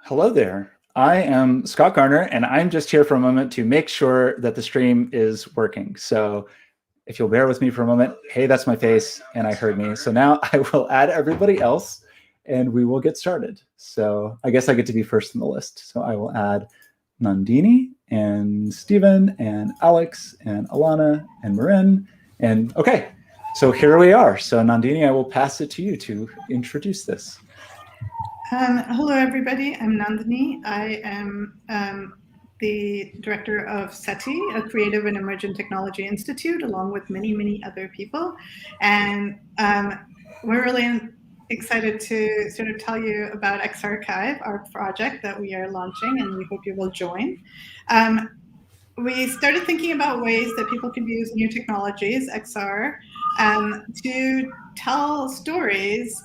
Hello there. I am Scott Garner, and I'm just here for a moment to make sure that the stream is working. So if you'll bear with me for a moment, hey, that's my face, and I heard me. So now I will add everybody else, and we will get started. So I guess I get to be first on the list. So I will add Nandini, and Stephen, and Alex, and Alana, and Marin. And okay, so here we are. So Nandini, I will pass it to you to introduce this. Hello, everybody. I'm Nandini. I am the director of SETI, a Creative and Emergent Technology Institute, along with many, many other people. And we're really excited to sort of tell you about XRchive, our project that we are launching, and we hope you will join. We started thinking about ways that people could use new technologies, XR, to tell stories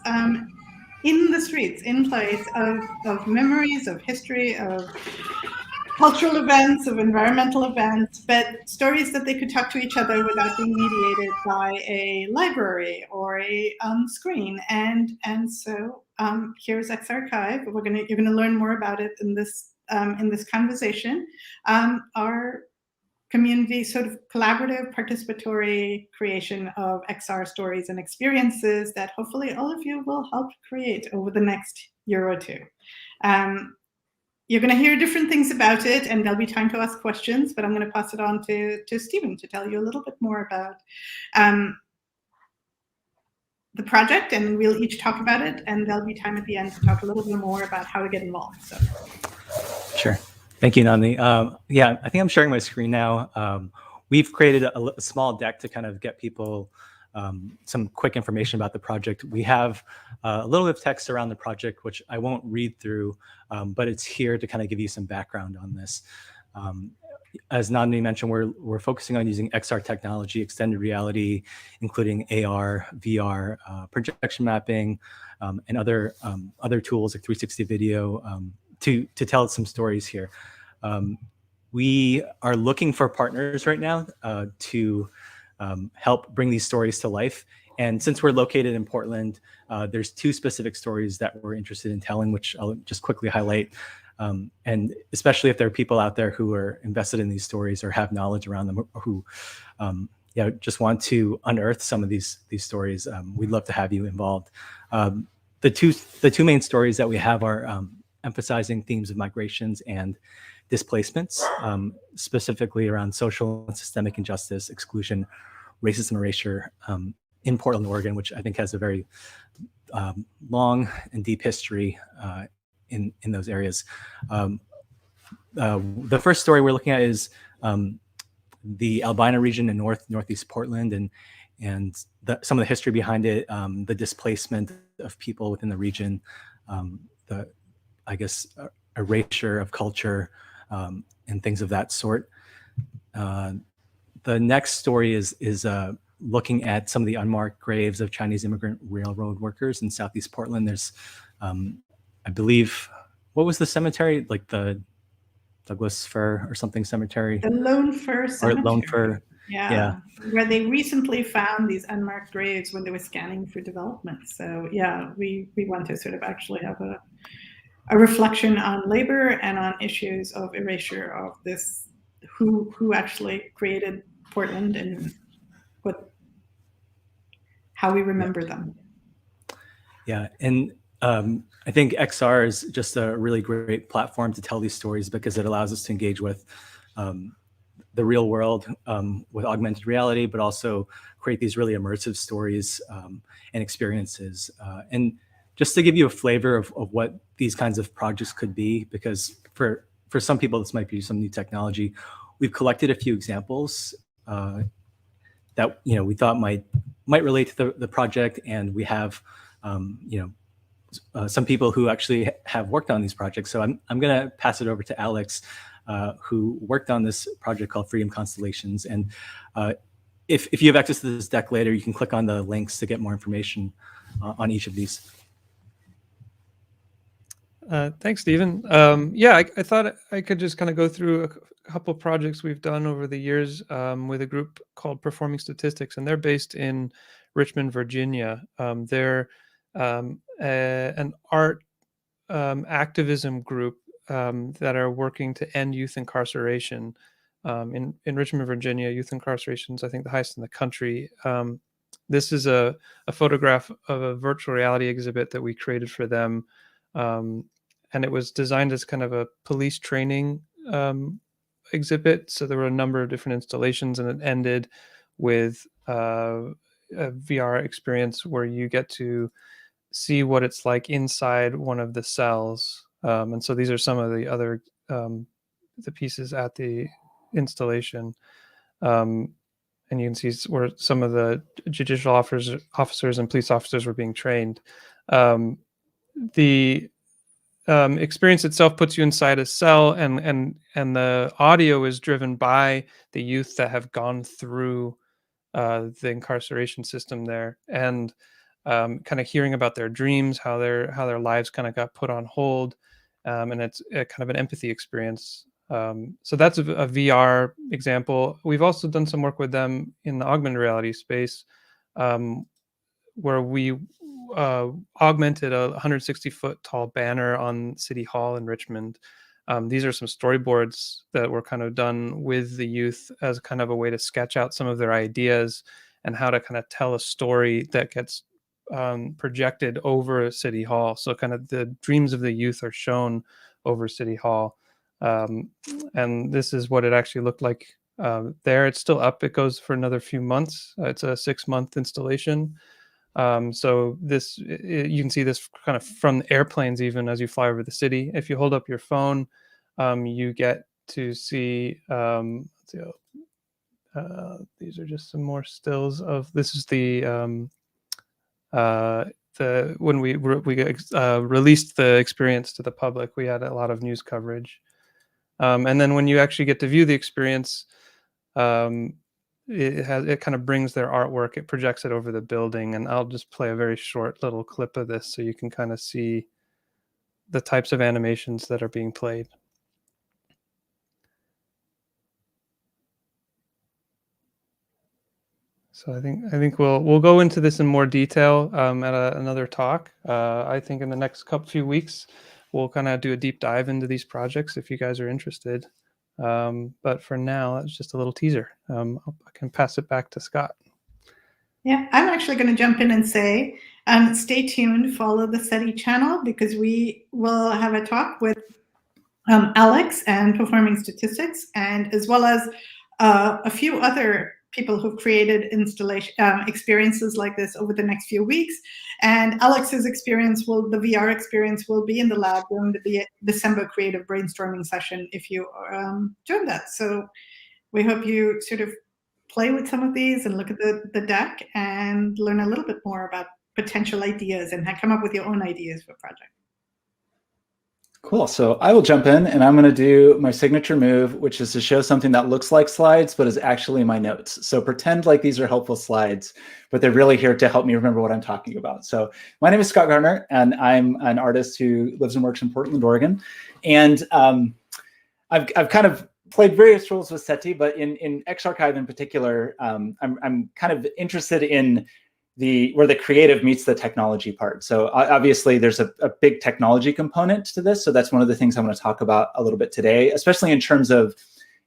in the streets, in place of memories, of history, of cultural events, of environmental events, but stories that they could talk to each other without being mediated by a library or a screen. And so here's XRchive. You're gonna learn more about it in this conversation. Our community sort of collaborative participatory creation of XR stories and experiences that hopefully all of you will help create over the next year or two. You're going to hear different things about it, and there'll be time to ask questions, but I'm going to pass it on to Stephen to tell you a little bit more about the project, and we'll each talk about it, and there'll be time at the end to talk a little bit more about how to get involved. So. Sure. Thank you, Nandi. Yeah, I think I'm sharing my screen now. We've created a small deck to kind of get people some quick information about the project. We have a little bit of text around the project, which I won't read through, but it's here to kind of give you some background on this. As Nandi mentioned, we're focusing on using XR technology, extended reality, including AR, VR, projection mapping, and other tools like 360 video to tell some stories here. We are looking for partners right now to help bring these stories to life. And since we're located in Portland, there's two specific stories that we're interested in telling, which I'll just quickly highlight. And especially if there are people out there who are invested in these stories or have knowledge around them, or who just want to unearth some of these stories, we'd love to have you involved. The two main stories that we have are emphasizing themes of migrations and displacements, specifically around social and systemic injustice, exclusion, racism, and erasure in Portland, Oregon, which I think has a very long and deep history in those areas. The first story we're looking at is the Albina region in northeast Portland, and some of the history behind it, the displacement of people within the region, I guess, erasure of culture, and things of that sort. The next story is looking at some of the unmarked graves of Chinese immigrant railroad workers in Southeast Portland. There's, I believe, what was the cemetery? Like the Douglas Fir or something cemetery? The Lone Fir Cemetery. Or Lone Fir. Yeah, where they recently found these unmarked graves when they were scanning for development. So yeah, we want to sort of actually have a reflection on labor and on issues of erasure of this, who actually created Portland and how we remember them. Yeah, and I think XR is just a really great platform to tell these stories because it allows us to engage with the real world with augmented reality, but also create these really immersive stories and experiences. And just to give you a flavor of what these kinds of projects could be, because for some people, this might be some new technology. We've collected a few examples that we thought might relate to the project, and we have some people who actually have worked on these projects. So I'm going to pass it over to Alex, who worked on this project called Freedom Constellations. And if you have access to this deck later, you can click on the links to get more information on each of these. Thanks, Stephen. Yeah, I thought I could just kind of go through a couple of projects we've done over the years with a group called Performing Statistics, and they're based in Richmond, Virginia. They're an art activism group that are working to end youth incarceration. In Richmond, Virginia, youth incarceration is, I think, the highest in the country. This is a photograph of a virtual reality exhibit that we created for them. And it was designed as kind of a police training exhibit. So there were a number of different installations, and it ended with a VR experience where you get to see what it's like inside one of the cells. And so these are some of the other the pieces at the installation. And you can see where some of the judicial officers and police officers were being trained. The experience itself puts you inside a cell, and the audio is driven by the youth that have gone through the incarceration system there, and kind of hearing about their dreams, how their lives kind of got put on hold, and it's a kind of an empathy experience. So that's a VR example. We've also done some work with them in the augmented reality space, where we augmented a 160-foot tall banner on City Hall in Richmond. These are some storyboards that were kind of done with the youth as kind of a way to sketch out some of their ideas and how to kind of tell a story that gets projected over City Hall. So kind of the dreams of the youth are shown over City Hall. And this is what it actually looked like there. It's still up. It goes for another few months. It's a 6-month installation. So this, you can see this kind of from the airplanes, even as you fly over the city. If you hold up your phone, you get to see, these are just some more stills of, this is when we released the experience to the public, we had a lot of news coverage. And then when you actually get to view the experience, it kind of brings their artwork, it projects it over the building, and I'll just play a very short little clip of this so you can kind of see the types of animations that are being played. So I think we'll go into this in more detail at another talk. I think in the next few weeks we'll kind of do a deep dive into these projects if you guys are interested. But for now, that's just a little teaser. I can pass it back to Scott. Yeah, I'm actually going to jump in and say, stay tuned, follow the SETI channel, because we will have a talk with Alex and Performing Statistics, and as well as a few other people who've created experiences like this over the next few weeks. And Alex's experience the VR experience will be in the lab during the December creative brainstorming session if you join that. So we hope you sort of play with some of these and look at the deck and learn a little bit more about potential ideas and come up with your own ideas for a project. Cool. So I will jump in and I'm going to do my signature move, which is to show something that looks like slides, but is actually my notes. So pretend like these are helpful slides, but they're really here to help me remember what I'm talking about. So my name is Scott Garner, and I'm an artist who lives and works in Portland, Oregon. And I've kind of played various roles with SETI, but in XRchive in particular, I'm kind of interested in where the creative meets the technology part. So obviously there's a big technology component to this. So that's one of the things I'm going to talk about a little bit today, especially in terms of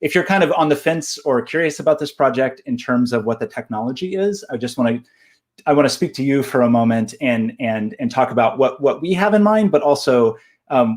if you're kind of on the fence or curious about this project in terms of what the technology is. I want to speak to you for a moment and talk about what we have in mind, but also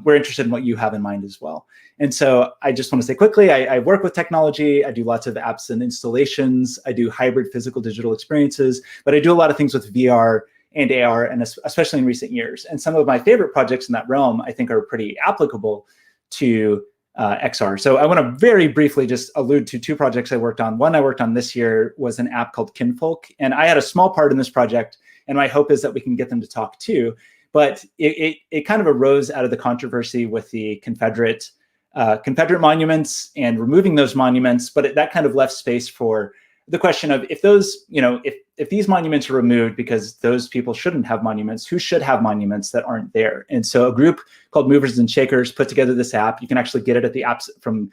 we're interested in what you have in mind as well. And so I just want to say quickly, I work with technology. I do lots of apps and installations. I do hybrid physical digital experiences, but I do a lot of things with VR and AR, and especially in recent years. And some of my favorite projects in that realm, I think, are pretty applicable to XR. So I want to very briefly just allude to 2 projects I worked on. One I worked on this year was an app called Kinfolk, and I had a small part in this project, and my hope is that we can get them to talk too. But it kind of arose out of the controversy with the Confederate monuments and removing those monuments, but that kind of left space for the question of if those, if these monuments are removed because those people shouldn't have monuments, who should have monuments that aren't there? And so a group called Movers and Shakers put together this app. You can actually get it at the apps from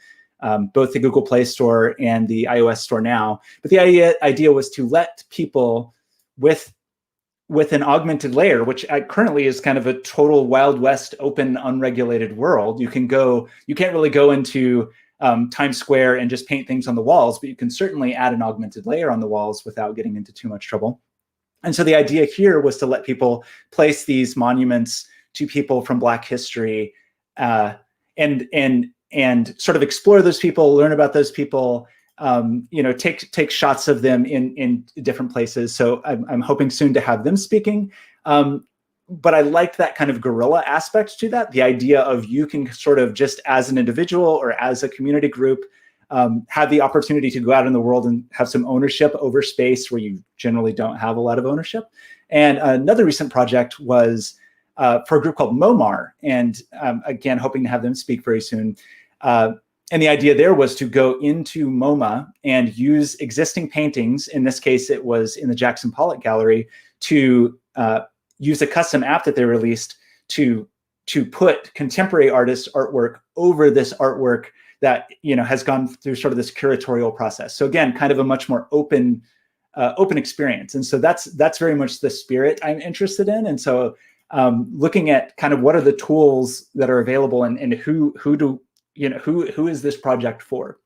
both the Google Play Store and the iOS Store now. But the idea was to let people with with an augmented layer, which currently is kind of a total Wild West, open, unregulated world. You can't really go into Times Square and just paint things on the walls, but you can certainly add an augmented layer on the walls without getting into too much trouble. And so the idea here was to let people place these monuments to people from Black history, and sort of explore those people, learn about those people, take shots of them in different places. So I'm hoping soon to have them speaking. But I liked that kind of guerrilla aspect to that, the idea of you can sort of just as an individual or as a community group, have the opportunity to go out in the world and have some ownership over space where you generally don't have a lot of ownership. And another recent project was for a group called MOMAR, and again, hoping to have them speak very soon. And the idea there was to go into MoMA and use existing paintings. In this case, it was in the Jackson Pollock Gallery, to use a custom app that they released to put contemporary artists' artwork over this artwork that has gone through sort of this curatorial process. So again, kind of a much more open experience. And so that's very much the spirit I'm interested in. And so looking at kind of what are the tools that are available, and who is this project for?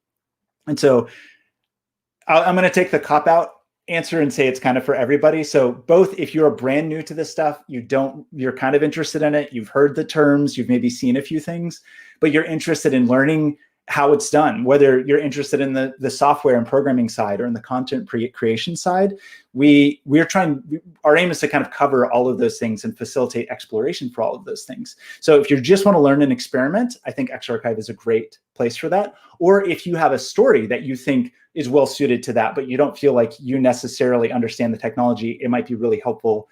And so I'm going to take the cop-out answer and say it's kind of for everybody. So both, if you're brand new to this stuff, you're kind of interested in it, you've heard the terms, you've maybe seen a few things, but you're interested in learning how it's done, whether you're interested in the software and programming side or in the content creation side. Our aim is to kind of cover all of those things and facilitate exploration for all of those things. So if you just want to learn and experiment, I think XRchive is a great place for that. Or if you have a story that you think is well suited to that, but you don't feel like you necessarily understand the technology, it might be really helpful,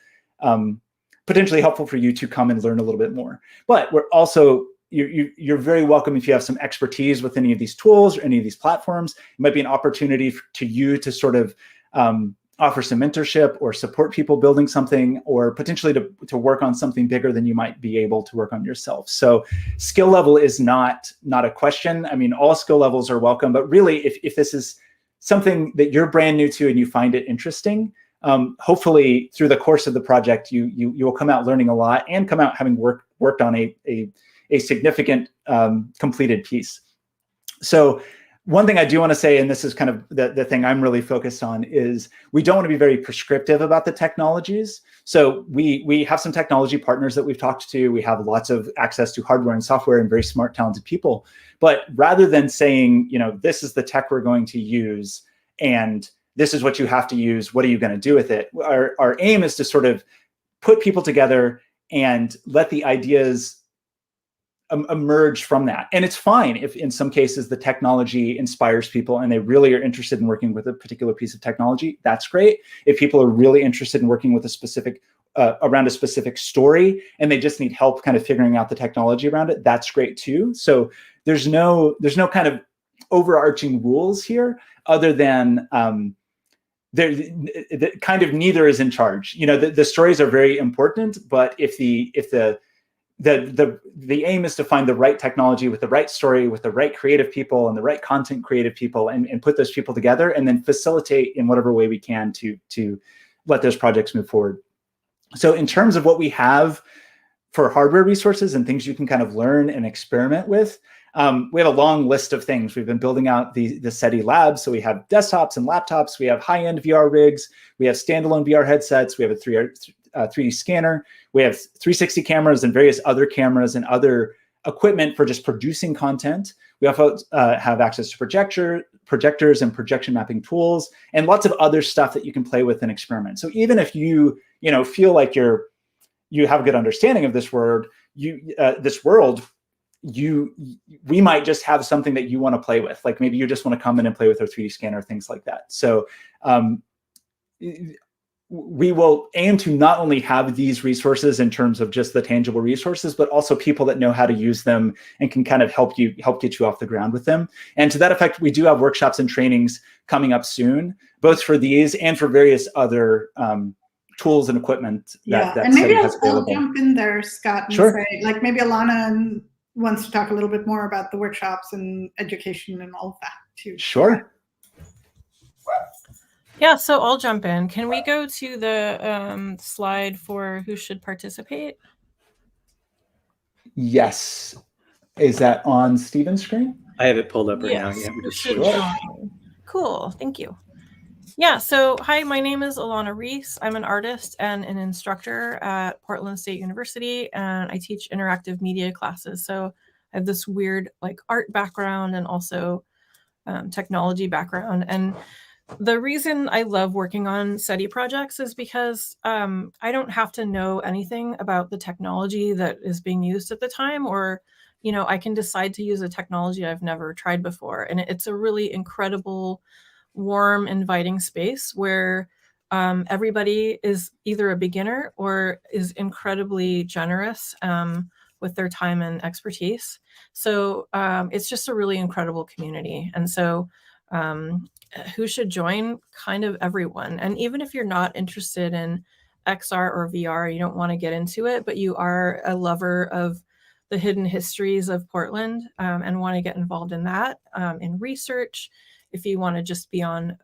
potentially helpful for you to come and learn a little bit more. But we're also, you're very welcome if you have some expertise with any of these tools or any of these platforms. It might be an opportunity to you to sort of offer some mentorship or support people building something, or potentially to work on something bigger than you might be able to work on yourself. So skill level is not a question. I mean, all skill levels are welcome, but really if this is something that you're brand new to and you find it interesting, hopefully through the course of the project, you will come out learning a lot and come out having worked on a significant completed piece. So one thing I do want to say, and this is kind of the thing I'm really focused on, is we don't want to be very prescriptive about the technologies. So we have some technology partners that we've talked to. We have lots of access to hardware and software and very smart, talented people. But rather than saying, this is the tech we're going to use and this is what you have to use, what are you going to do with it? Our aim is to sort of put people together and let the ideas emerge from that. And it's fine if in some cases the technology inspires people and they really are interested in working with a particular piece of technology, that's great. If people are really interested in working with a specific around a specific story and they just need help kind of figuring out the technology around it, that's great too. So there's no kind of overarching rules here, other than kind of neither is in charge. The stories are very important, but if the aim is to find the right technology with the right story, with the right creative people and the right content creative people, and put those people together and then facilitate in whatever way we can to let those projects move forward. So in terms of what we have for hardware resources and things you can kind of learn and experiment with, we have a long list of things. We've been building out the SETI lab. So we have desktops and laptops. We have high-end VR rigs. We have standalone VR headsets. We have a 3D scanner. We have 360 cameras and various other cameras and other equipment for just producing content. We also have access to projectors and projection mapping tools, and lots of other stuff that you can play with and experiment. So even if you feel like you have a good understanding of this world, we might just have something that you want to play with. Like maybe you just want to come in and play with our 3D scanner, things like that. So we will aim to not only have these resources in terms of just the tangible resources, but also people that know how to use them and can kind of help get you off the ground with them. And to that effect, we do have workshops and trainings coming up soon, both for these and for various other tools and equipment that and maybe has I'll available. jump in there, Scott, and Sure. say, like, maybe Alana wants to talk a little bit more about the workshops and education and all of that too. Sure. Yeah, so I'll jump in. Can we go to the slide for who should participate? Yes. Is that on Steven's screen? I have it pulled up right now. Yes, Yeah, we who just should switched. join? Cool, thank you. Yeah, so hi, my name is Alana Reese. I'm an artist and an instructor at Portland State University, and I teach interactive media classes. So I have this weird like art background and also technology background. And the reason I love working on SETI projects is because I don't have to know anything about the technology that is being used at the time, or, you know, I can decide to use a technology I've never tried before. And it's a really incredible, warm, inviting space where everybody is either a beginner or is incredibly generous with their time and expertise. So it's just a really incredible community. And so who should join? Kind of everyone. And even if you're not interested in XR or VR, you don't want to get into it, but you are a lover of the hidden histories of Portland and want to get involved in that, in research. If you want to just be on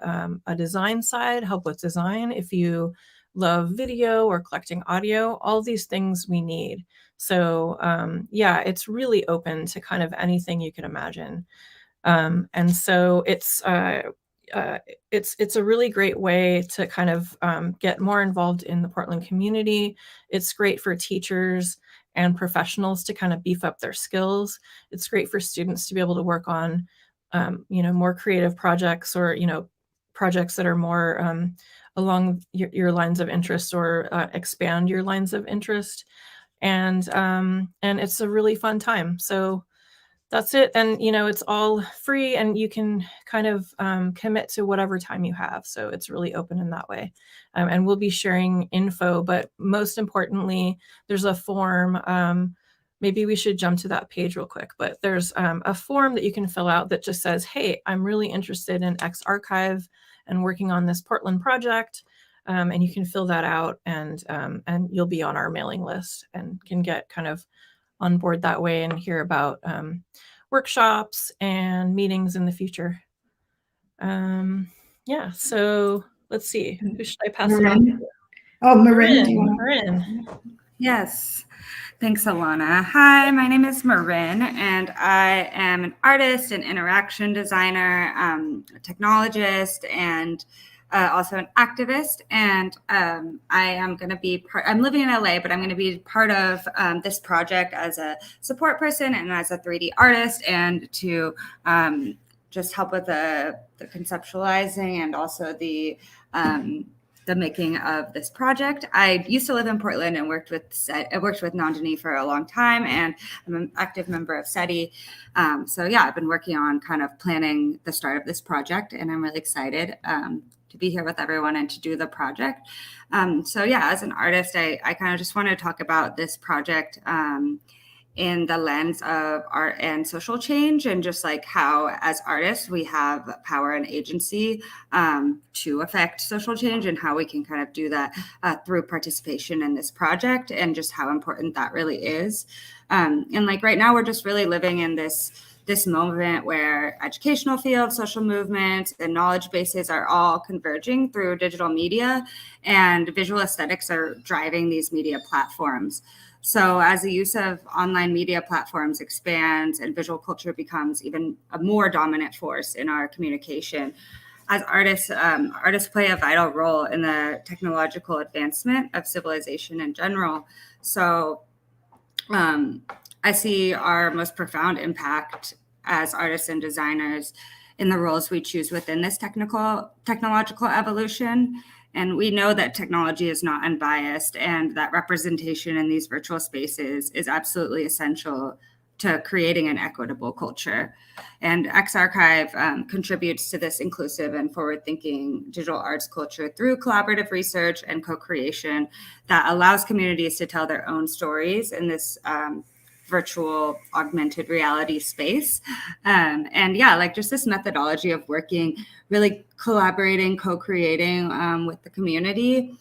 a design side, help with design. If you love video or collecting audio, all these things we need. So yeah, it's really open to kind of anything you can imagine. And so it's a really great way to kind of get more involved in the Portland community. It's great for teachers and professionals to kind of beef up their skills. It's great for students to be able to work on, you know, more creative projects, or, you know, projects that are more along your lines of interest, or expand your lines of interest. And it's a really fun time. So that's it. And, you know, it's all free and you can kind of commit to whatever time you have. So it's really open in that way. And we'll be sharing info, but most importantly, there's a form. Maybe we should jump to that page real quick, but there's a form that you can fill out that just says, hey, I'm really interested in XRchive and working on this Portland project. And you can fill that out, and you'll be on our mailing list and can get kind of on board that way and hear about workshops and meetings in the future. Yeah, so let's see. Who should I pass it on to? Oh, Marin, do you want to? Marin. Yes. Thanks, Alana. Hi, my name is Marin, and I am an artist and interaction designer, a technologist, and also an activist. And I am going to be I'm living in LA, but I'm going to be part of this project as a support person and as a 3D artist, and to just help with the conceptualizing and also the making of this project. I used to live in Portland and worked with Nandini for a long time, and I'm an active member of SETI. So yeah, I've been working on kind of planning the start of this project, and I'm really excited to be here with everyone and to do the project. So yeah, as an artist, I kind of just want to talk about this project in the lens of art and social change, and just like how as artists we have power and agency to affect social change, and how we can kind of do that through participation in this project, and just how important that really is. And like right now we're just really living in this moment where educational fields, social movements, and knowledge bases are all converging through digital media, and visual aesthetics are driving these media platforms. So as the use of online media platforms expands and visual culture becomes even a more dominant force in our communication, as artists, artists play a vital role in the technological advancement of civilization in general. So I see our most profound impact as artists and designers in the roles we choose within this technological evolution. And we know that technology is not unbiased, and that representation in these virtual spaces is absolutely essential to creating an equitable culture. And XRchive contributes to this inclusive and forward-thinking digital arts culture through collaborative research and co-creation that allows communities to tell their own stories in this virtual augmented reality space. And yeah, like just this methodology of working, really collaborating, co-creating with the community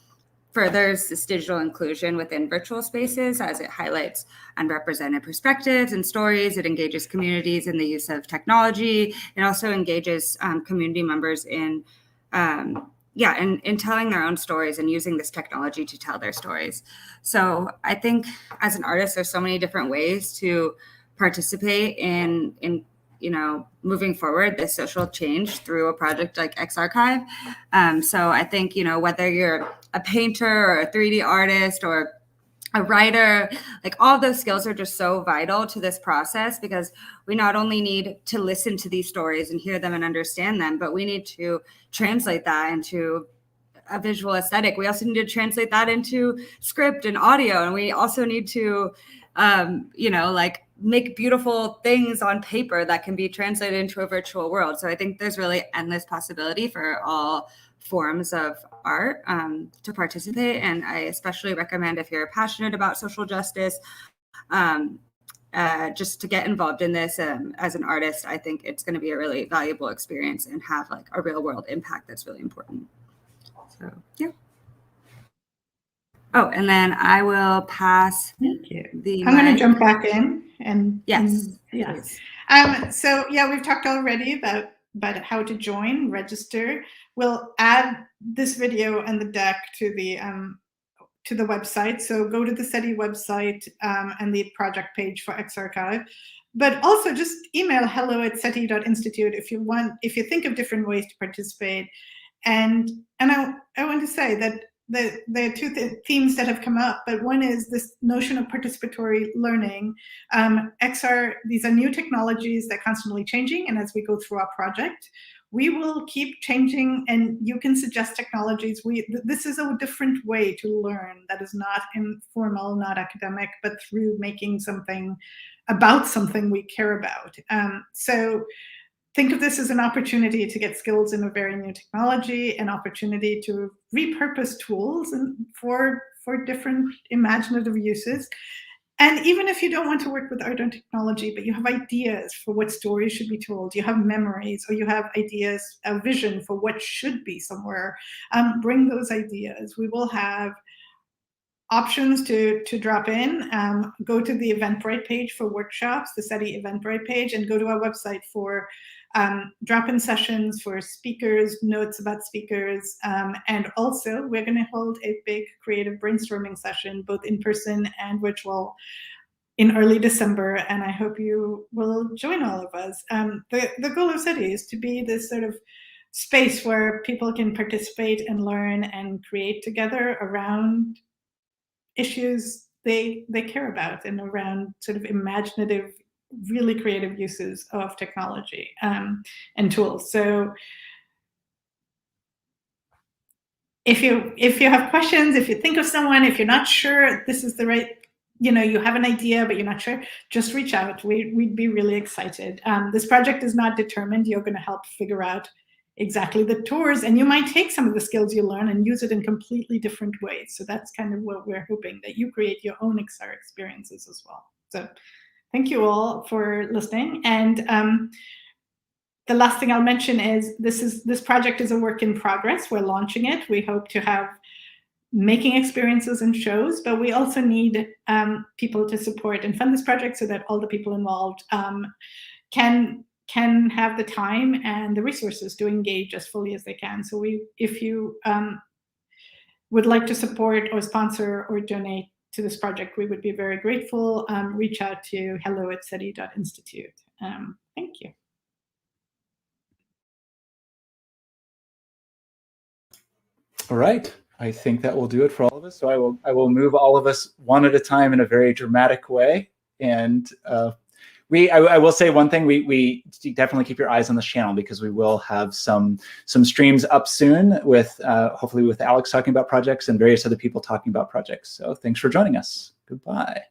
furthers this digital inclusion within virtual spaces, as it highlights unrepresented perspectives and stories. It engages communities in the use of technology. It also engages community members in yeah, and telling their own stories and using this technology to tell their stories. So I think as an artist, there's so many different ways to participate in you know, moving forward this social change through a project like XRchive. So I think, you know, whether you're a painter or a 3D artist or a writer, like all those skills are just so vital to this process, because we not only need to listen to these stories and hear them and understand them, but we need to translate that into a visual aesthetic. We also need to translate that into script and audio. And we also need to, you know, like make beautiful things on paper that can be translated into a virtual world. So I think there's really endless possibility for all forms of art to participate. And I especially recommend, if you're passionate about social justice, just to get involved in this as an artist. I think it's going to be a really valuable experience and have like a real world impact that's really important. So, yeah. Oh, and then I will pass. Thank you. The I'm going to mic. jump back in and Yes. yes. So yeah, we've talked already about how to join, register. We'll add this video and the deck to the website. So go to the SETI website and the project page for XRchive. But also just email hello@seti.institute if you think of different ways to participate. And I want to say that there are two themes that have come up, but one is this notion of participatory learning. These are new technologies that are constantly changing, and as we go through our project, we will keep changing, and you can suggest technologies. This is a different way to learn that is not informal, not academic, but through making something about something we care about. So think of this as an opportunity to get skills in a very new technology, an opportunity to repurpose tools for different imaginative uses. And even if you don't want to work with art and technology, but you have ideas for what stories should be told, you have memories, or you have ideas, a vision for what should be somewhere, bring those ideas. We will have options to drop in. Go to the Eventbrite page for workshops, the SETI Eventbrite page, and go to our website for drop-in sessions for speakers, notes about speakers, and also we're going to hold a big creative brainstorming session, both in person and virtual, in early December, and I hope you will join all of us. The goal of SETI is to be this sort of space where people can participate and learn and create together around issues they care about and around sort of imaginative, really creative uses of technology and tools. So if you have questions, if you think of someone, if you're not sure this is the right, you have an idea but you're not sure, just reach out. We'd be really excited. This project is not determined. You're going to help figure out exactly the tours, and you might take some of the skills you learn and use it in completely different ways. So that's kind of what we're hoping, that you create your own XR experiences as well. So thank you all for listening. And the last thing I'll mention is this project is a work in progress. We're launching it. We hope to have making experiences and shows, but we also need people to support and fund this project so that all the people involved can have the time and the resources to engage as fully as they can. So if you would like to support or sponsor or donate to this project, we would be very grateful. Reach out to hello@seti.institute. Thank you. All right. I think that will do it for all of us. So I will move all of us one at a time in a very dramatic way. And I will say one thing, we definitely keep your eyes on this channel, because we will have some streams up soon with hopefully with Alex talking about projects and various other people talking about projects. So thanks for joining us. Goodbye.